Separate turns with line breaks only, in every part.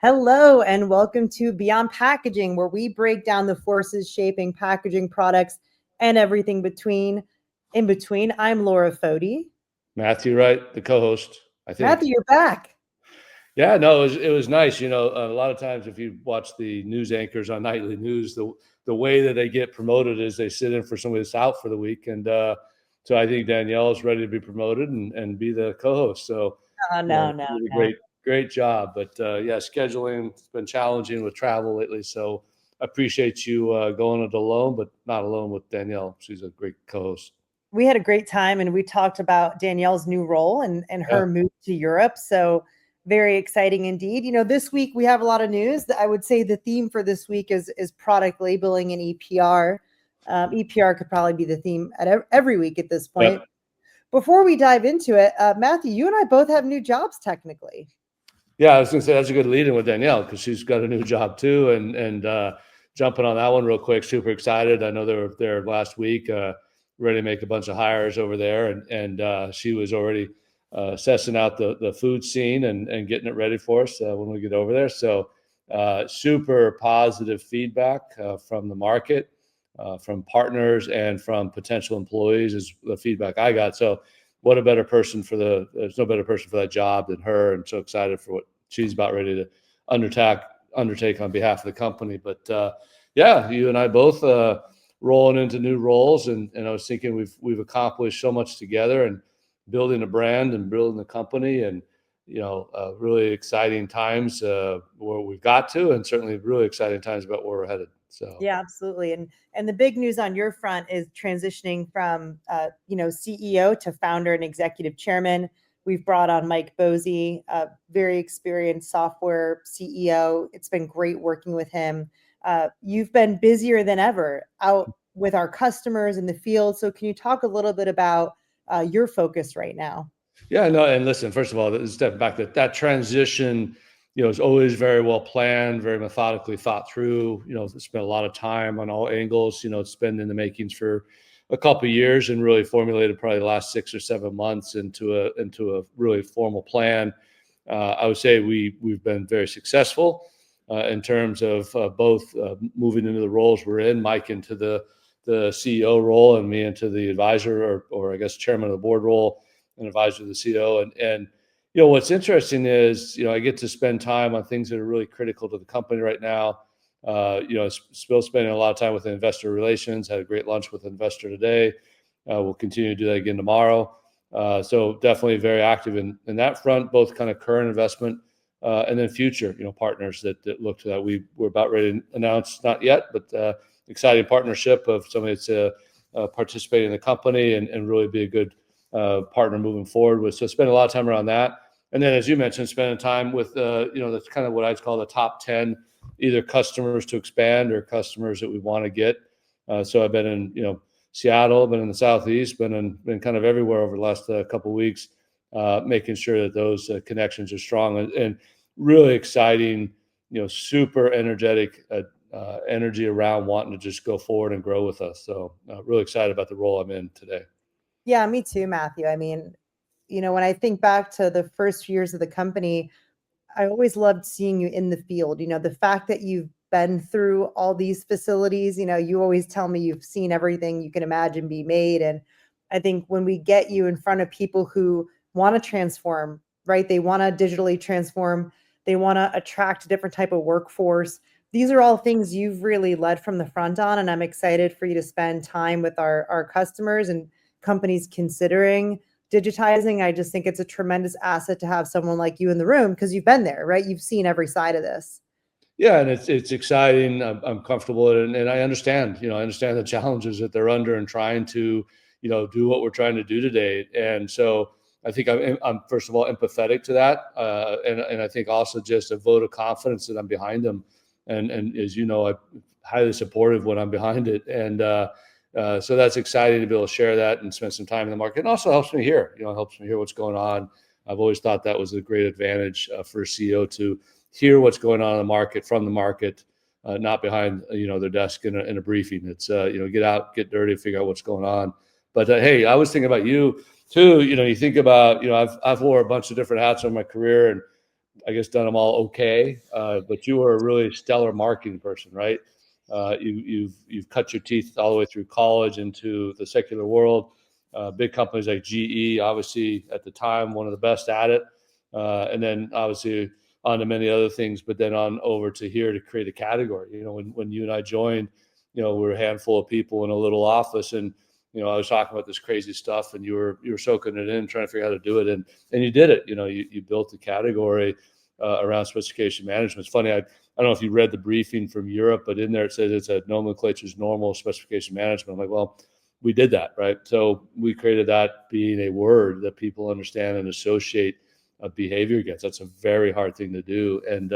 Hello and welcome to Beyond Packaging, where we break down the forces shaping packaging products and everything between. In between, I'm Laura Foti.
Matthew Wright, the co-host, I think.
Matthew, you're back.
Yeah, no, it was nice. A lot of times if you watch the news anchors on nightly news, the way that they get promoted is they sit in for somebody that's out for the week. And so I think Danielle is ready to be promoted and be the co-host. So,
Oh, no.
she did a great job. But yeah, scheduling has been challenging with travel lately. So I appreciate you going it alone, but not alone with Danielle. She's a great co-host.
We had a great time and we talked about Danielle's new role and
Yeah.
her move to Europe. So very exciting indeed. This week we have a lot of news. I would say the theme for this week is product labeling and EPR. EPR could probably be the theme at every week at this point.
Yep.
Before we dive into it, Matthew, you and I both have new jobs technically.
Yeah, I was going to say that's a good lead in with Danielle because she's got a new job too, and jumping on that one real quick. Super excited. I know they were there last week, ready to make a bunch of hires over there, and she was already assessing out the food scene and getting it ready for us when we get over there. So super positive feedback from the market, from partners, and from potential employees is the feedback I got. So what a better person there's no better person for that job than her. And so excited for what she's about ready to undertake on behalf of the company. But yeah, you and I both rolling into new roles. And I was thinking we've accomplished so much together and building a brand and building the company and, really exciting times where we've got to, and certainly really exciting times about where we're headed. So
yeah, absolutely. And the big news on your front is transitioning from CEO to founder and executive chairman. We've brought on Mike Bosey, a very experienced software CEO. It's been great working with him. You've been busier than ever out with our customers in the field. So can you talk a little bit about your focus right now?
Yeah, no, and listen, first of all, step back, that transition, is always very well planned, very methodically thought through. Spent a lot of time on all angles. It's been in the makings for a couple of years and really formulated probably the last 6 or 7 months into a really formal plan. I would say we've been very successful in terms of both moving into the roles we're in, Mike into the CEO role and me into the advisor or I guess chairman of the board role, an advisor to the CEO. And what's interesting is, I get to spend time on things that are really critical to the company right now. Still spending a lot of time with investor relations, had a great lunch with an investor today. We'll continue to do that again tomorrow. So definitely very active in that front, both kind of current investment and then future, partners that look to that. We're about ready to announce, not yet, but exciting partnership of somebody that's participating in the company and really be a good partner moving forward with. So spend a lot of time around that. And then, as you mentioned, spending time with, that's kind of what I'd call the top 10, either customers to expand or customers that we want to get. So I've been in, Seattle, been in the Southeast, been kind of everywhere over the last couple of weeks, making sure that those connections are strong and really exciting, super energetic energy around wanting to just go forward and grow with us. So really excited about the role I'm in today.
Yeah, me too, Matthew. I mean, when I think back to the first few years of the company, I always loved seeing you in the field. The fact that you've been through all these facilities, you always tell me you've seen everything you can imagine be made. And I think when we get you in front of people who want to transform, right? They want to digitally transform, they want to attract a different type of workforce. These are all things you've really led from the front on. And I'm excited for you to spend time with our customers and companies considering digitizing. I just think it's a tremendous asset to have someone like you in the room because you've been there, right? You've seen every side of this.
Yeah, and it's exciting. I'm comfortable in it, and I understand. I understand the challenges that they're under and trying to, do what we're trying to do today. And so I think I'm first of all empathetic to that, and I think also just a vote of confidence that I'm behind them. And as you know, I'm highly supportive when I'm behind it, and so that's exciting to be able to share that and spend some time in the market. It also helps me hear, helps me hear what's going on. I've always thought that was a great advantage for a CEO to hear what's going on in the market from the market, not behind, their desk in a briefing. It's, get out, get dirty, figure out what's going on. But hey, I was thinking about you too. You think about, I've wore a bunch of different hats over my career, and I guess, done them all okay. But you were a really stellar marketing person, right? You've cut your teeth all the way through college into the secular world. Big companies like GE, obviously at the time, one of the best at it. And then obviously on to many other things, but then on over to here to create a category. When you and I joined, we were a handful of people in a little office, and I was talking about this crazy stuff, and you were soaking it in, trying to figure out how to do it, and you did it. You built a category around specification management. It's funny, I don't know if you read the briefing from Europe, but in there it says it's a nomenclature's normal specification management. I'm like, well, we did that, right? So we created that being a word that people understand and associate a behavior against. That's a very hard thing to do. And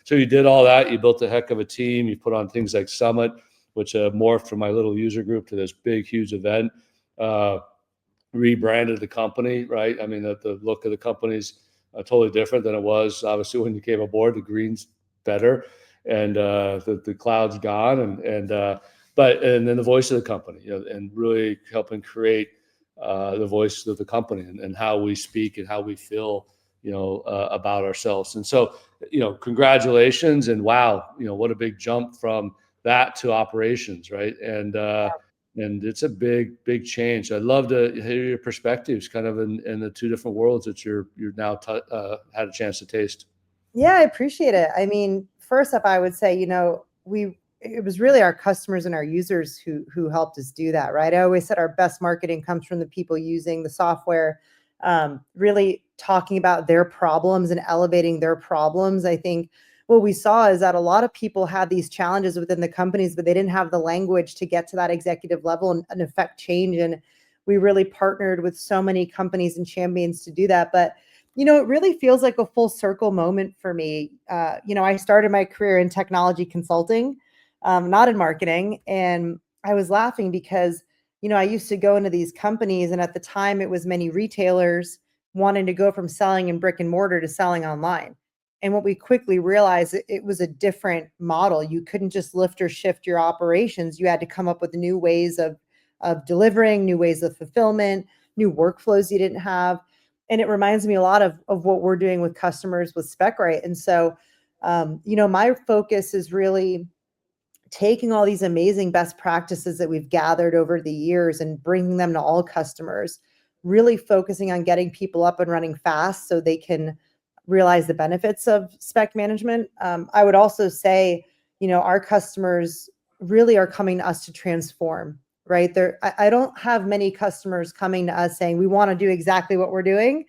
so you did all that. You built a heck of a team. You put on things like Summit, which morphed from my little user group to this big, huge event. Rebranded the company, right? I mean, the look of the company's totally different than it was. Obviously, when you came aboard, the green's better, and the cloud's gone, and then the voice of the company, and really helping create the voice of the company and how we speak and how we feel, about ourselves. And so, congratulations, and wow, what a big jump from that to operations, right? And it's a big, big change. I'd love to hear your perspectives, kind of in the two different worlds that you're now had a chance to taste.
Yeah, I appreciate it. I mean, first up, I would say, it was really our customers and our users who helped us do that, right? I always said our best marketing comes from the people using the software, really talking about their problems and elevating their problems. I think what we saw is that a lot of people had these challenges within the companies, but they didn't have the language to get to that executive level and affect change. And we really partnered with so many companies and champions to do that. But it really feels like a full circle moment for me. I started my career in technology consulting, not in marketing. And I was laughing because, I used to go into these companies, and at the time it was many retailers wanting to go from selling in brick and mortar to selling online. And what we quickly realized, it was a different model. You couldn't just lift or shift your operations. You had to come up with new ways of delivering, new ways of fulfillment, new workflows you didn't have. And it reminds me a lot of what we're doing with customers with Specright. And so, my focus is really taking all these amazing best practices that we've gathered over the years and bringing them to all customers, really focusing on getting people up and running fast so they can realize the benefits of spec management. I would also say, our customers really are coming to us to transform, right? I don't have many customers coming to us saying, we want to do exactly what we're doing,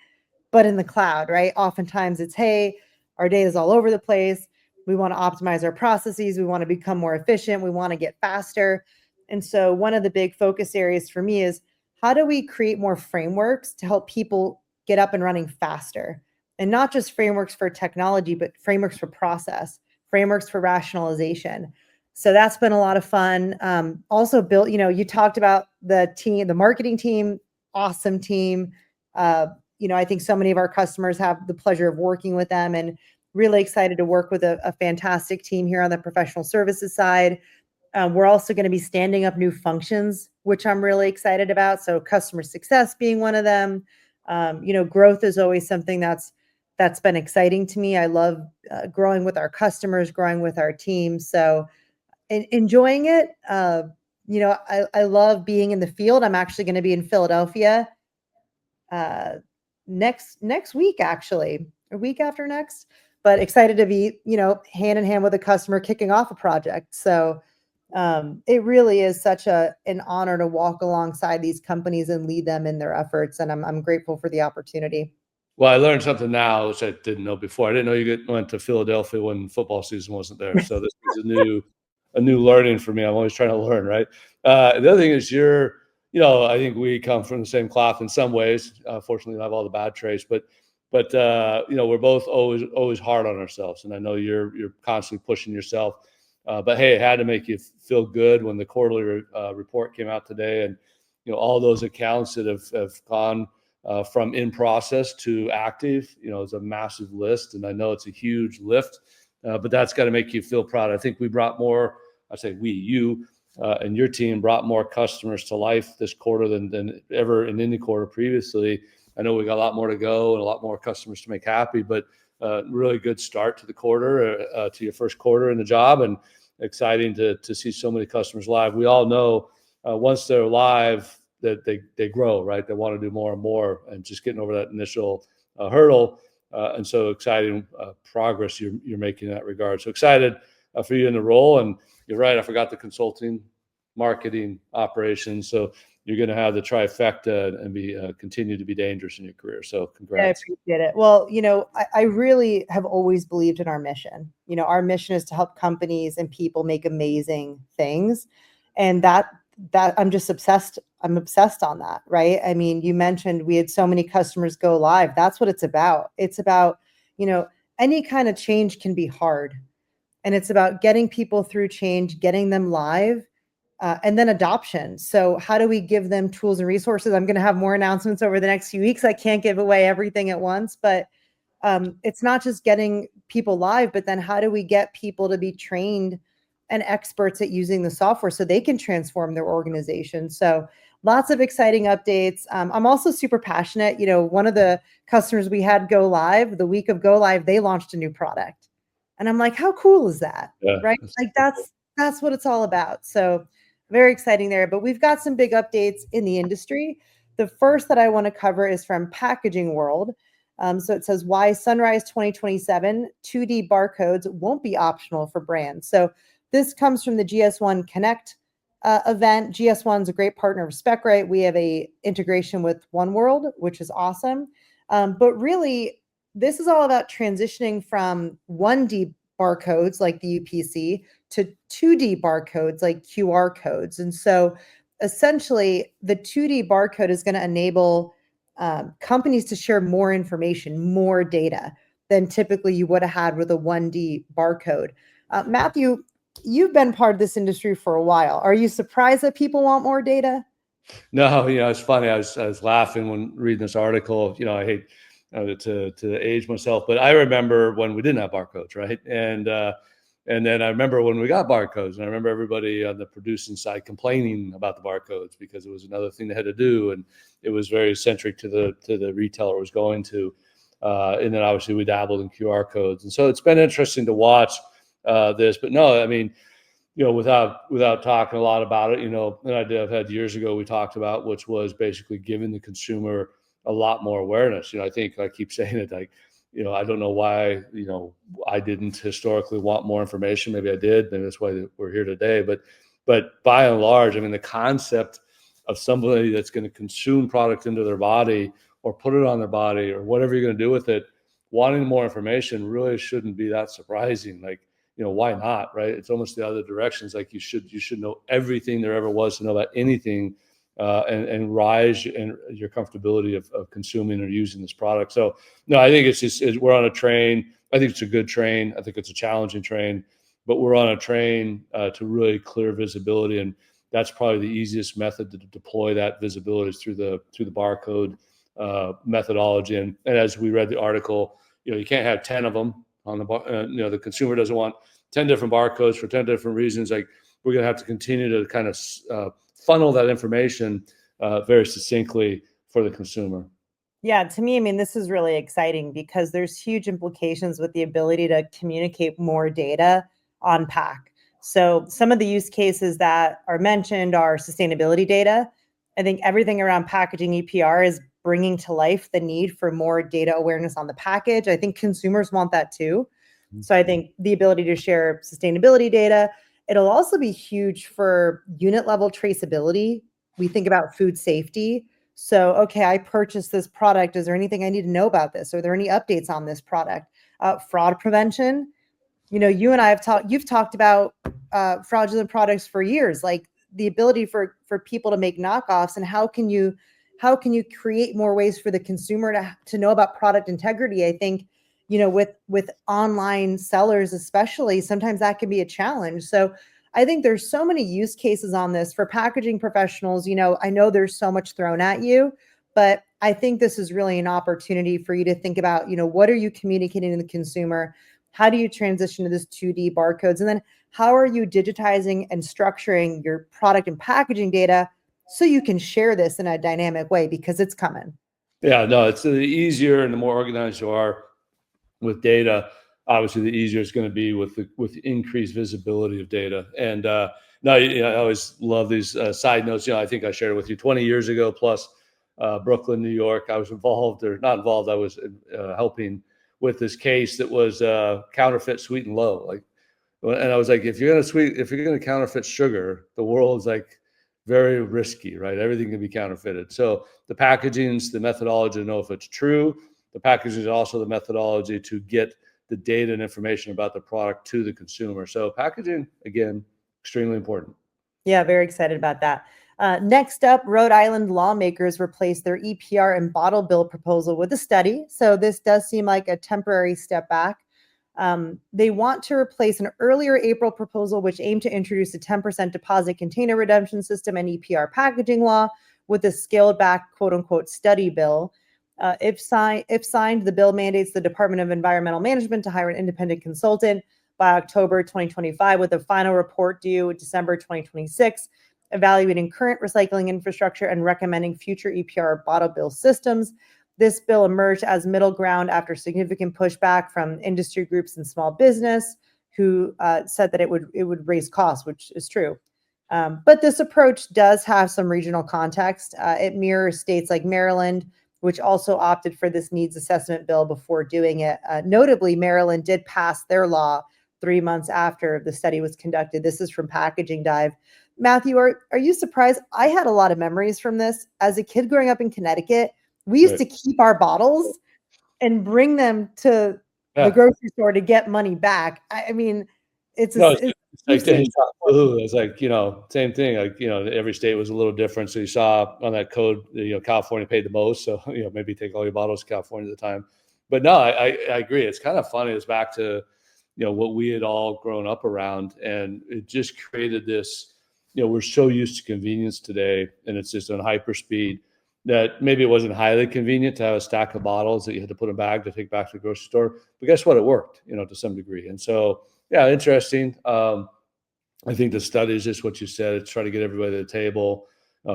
but in the cloud, right? Oftentimes it's, hey, our data is all over the place. We want to optimize our processes. We want to become more efficient. We want to get faster. And so one of the big focus areas for me is, how do we create more frameworks to help people get up and running faster? And not just frameworks for technology, but frameworks for process, frameworks for rationalization. So that's been a lot of fun. Also built, you talked about the team, the marketing team, awesome team. I think so many of our customers have the pleasure of working with them, and really excited to work with a fantastic team here on the professional services side. We're also going to be standing up new functions, which I'm really excited about. So customer success being one of them. Growth is always something that's been exciting to me. I love growing with our customers, growing with our team. So enjoying it. I love being in the field. I'm actually going to be in Philadelphia next week, actually, a week after next, but excited to be, hand in hand with a customer kicking off a project. So it really is such an honor to walk alongside these companies and lead them in their efforts. And I'm grateful for the opportunity.
Well, I learned something now, which I didn't know before. I didn't know you went to Philadelphia when football season wasn't there. So this is a new learning for me. I'm always trying to learn, right? The other thing is I think we come from the same cloth in some ways. Fortunately, I have all the bad traits, but we're both always hard on ourselves. And I know you're constantly pushing yourself. But hey, it had to make you feel good when the quarterly report came out today, and all those accounts that have gone from in process to active, it's a massive list, and I know it's a huge lift, but that's got to make you feel proud. I think we brought more, I say we, you and your team brought more customers to life this quarter than ever in any quarter previously. I know we got a lot more to go and a lot more customers to make happy, but really good start to the quarter, to your first quarter in the job, and exciting to see so many customers live. We all know once they're live that they grow, right? They want to do more and more, and just getting over that initial hurdle. And so exciting progress you're making in that regard. So excited for you in the role. And you're right, I forgot the consulting, marketing, operations. So you're going to have the trifecta and be continue to be dangerous in your career. So congrats.
I appreciate it. Well, I really have always believed in our mission. Our mission is to help companies and people make amazing things. And that I'm just obsessed. I'm obsessed on that, right? I mean, you mentioned we had so many customers go live. That's what it's about. It's about, any kind of change can be hard. And it's about getting people through change, getting them live, and then adoption. So how do we give them tools and resources? I'm going to have more announcements over the next few weeks. I can't give away everything at once, but it's not just getting people live, but then how do we get people to be trained and experts at using the software so they can transform their organization? So lots of exciting updates. I'm also super passionate. One of the customers we had go live, the week of go live, they launched a new product. And I'm like, how cool is that?
Yeah,
right? Like that's what it's all about. So very exciting there. But we've got some big updates in the industry. The first that I want to cover is from Packaging World. So it says why Sunrise 2027 2D barcodes won't be optional for brands. So this comes from the GS1 Connect event. GS1 is a great partner of Specright. We have a integration with One World, which is awesome. But really, this is all about transitioning from 1D barcodes like the UPC to 2D barcodes like QR codes. And so essentially, the 2D barcode is going to enable companies to share more information, more data than typically you would have had with a 1D barcode. Matthew, you've been part of this industry for a while. Are you surprised that people want more data?
No, it's funny. I was laughing when reading this article. I hate to age myself, but I remember when we didn't have barcodes, right? And then I remember when we got barcodes, and I remember everybody on the producing side complaining about the barcodes because it was another thing they had to do, and it was very centric to the retailer it was going to. And then obviously we dabbled in QR codes, and so it's been interesting to watch this. But no, I mean, without talking a lot about it, an idea I've had years ago we talked about, which was basically giving the consumer a lot more awareness. I think I keep saying it, like, I don't know why, I didn't historically want more information. Maybe I did. Maybe that's why we're here today. But by and large, I mean, the concept of somebody that's going to consume product into their body or put it on their body or whatever you're going to do with it, wanting more information really shouldn't be that surprising. Like, why not, right? It's almost the other directions. Like you should know everything there ever was to know about anything, and rise in your comfortability of consuming or using this product. So no, I think we're on a train. I think it's a good train. I think it's a challenging train, but we're on a train to really clear visibility, and that's probably the easiest method to deploy that visibility is through the barcode methodology. And as we read the article, you can't have 10 of them on the bar. The consumer doesn't want 10 different barcodes for 10 different reasons. Like, we're going to have to continue to kind of funnel that information very succinctly for the consumer.
Yeah, to me, I mean, this is really exciting because there's huge implications with the ability to communicate more data on pack. So some of the use cases that are mentioned are sustainability data. I think everything around packaging EPR is bringing to life the need for more data awareness on the package. I think consumers want that too. So I think the ability to share sustainability data, it'll also be huge for unit level traceability. We think about food safety. So, okay, I purchased this product. Is there anything I need to know about this? Are there any updates on this product? Fraud prevention. You and I you've talked about fraudulent products for years, like the ability for people to make knockoffs, and how can you create more ways for the consumer to know about product integrity? I think, with online sellers, especially, sometimes that can be a challenge. So I think there's so many use cases on this for packaging professionals. I know there's so much thrown at you, but I think this is really an opportunity for you to think about, what are you communicating to the consumer? How do you transition to this 2D barcodes? And then how are you digitizing and structuring your product and packaging data so you can share this in a dynamic way, because it's coming?
Yeah, no, it's the easier and the more organized you are, with data, obviously the easier it's going to be with increased visibility of data. And no, I always love these side notes. I think I shared it with you 20 years ago plus, Brooklyn, New York. I was involved, or not involved. I was helping with this case that was counterfeit sweet and low. And I was like, if you're going to counterfeit sugar, the world's like very risky, right? Everything can be counterfeited. So the packaging's the methodology to know if it's true. The packaging is also the methodology to get the data and information about the product to the consumer. So packaging, again, extremely important.
Yeah, very excited about that. Next up, Rhode Island lawmakers replaced their EPR and bottle bill proposal with a study. So this does seem like a temporary step back. They want to replace an earlier April proposal, which aimed to introduce a 10% deposit container redemption system and EPR packaging law, with a scaled back, quote unquote, study bill. If signed, the bill mandates the Department of Environmental Management to hire an independent consultant by October 2025, with a final report due December 2026, evaluating current recycling infrastructure and recommending future EPR bottle bill systems. This bill emerged as middle ground after significant pushback from industry groups and small business, who said that it would raise costs, which is true. But this approach does have some regional context. It mirrors states like Maryland, which also opted for this needs assessment bill before doing it. Notably, Maryland did pass their law 3 months after the study was conducted. This is from Packaging Dive. Matthew, are you surprised? I had a lot of memories from this. As a kid growing up in Connecticut, we used to keep our bottles and bring them to the grocery store to get money back. I mean, it's like
it's like, same thing. Like, every state was a little different. So you saw on that code, California paid the most. So, maybe take all your bottles to California at the time. But no, I agree. It's kind of funny. It's back to, what we had all grown up around. And it just created this, we're so used to convenience today, and it's just on hyper speed, that maybe it wasn't highly convenient to have a stack of bottles that you had to put in a bag to take back to the grocery store. But guess what? It worked, to some degree. And so, yeah, interesting. I think the study is just what you said. It's try to get everybody at the table,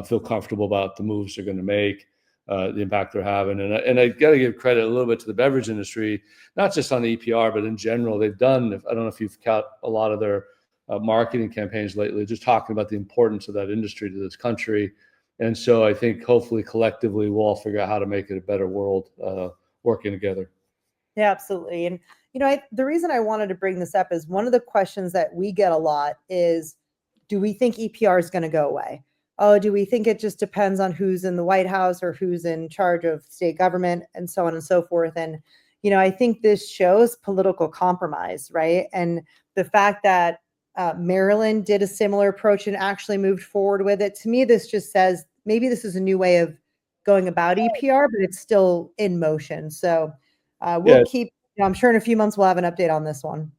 feel comfortable about the moves they're going to make, the impact they're having. And I got to give credit a little bit to the beverage industry, not just on the EPR, but in general. They've done, I don't know if you've caught a lot of their marketing campaigns lately, just talking about the importance of that industry to this country. And so I think hopefully collectively we'll all figure out how to make it a better world working together.
Yeah, absolutely. And, the reason I wanted to bring this up is one of the questions that we get a lot is, do we think EPR is going to go away? Oh, do we think it just depends on who's in the White House or who's in charge of state government and so on and so forth? And, I think this shows political compromise, right? And the fact that Maryland did a similar approach and actually moved forward with it. To me, this just says maybe this is a new way of going about EPR, but it's still in motion. So we'll keep, I'm sure in a few months we'll have an update on this one.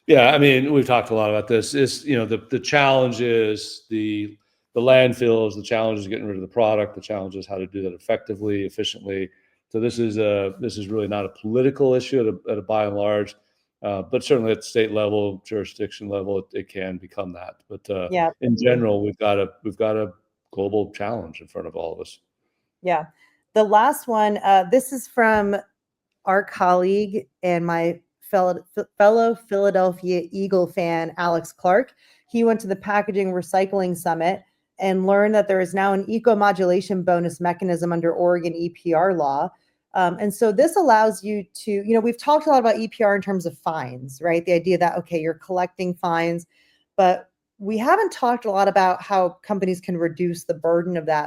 Yeah, I mean, we've talked a lot about this. Is the challenge is the landfills, the challenge is getting rid of the product, the challenge is how to do that effectively, efficiently. So this is really not a political issue at a by and large. But certainly at the state level, jurisdiction level, it can become that. But in general, we've got a global challenge in front of all of us.
Yeah. The last one, this is from our colleague and my fellow Philadelphia Eagle fan, Alex Clark. He went to the Packaging Recycling Summit and learned that there is now an eco-modulation bonus mechanism under Oregon EPR law. And so this allows you to, we've talked a lot about EPR in terms of fines, right? The idea that, okay, you're collecting fines, but we haven't talked a lot about how companies can reduce the burden of that.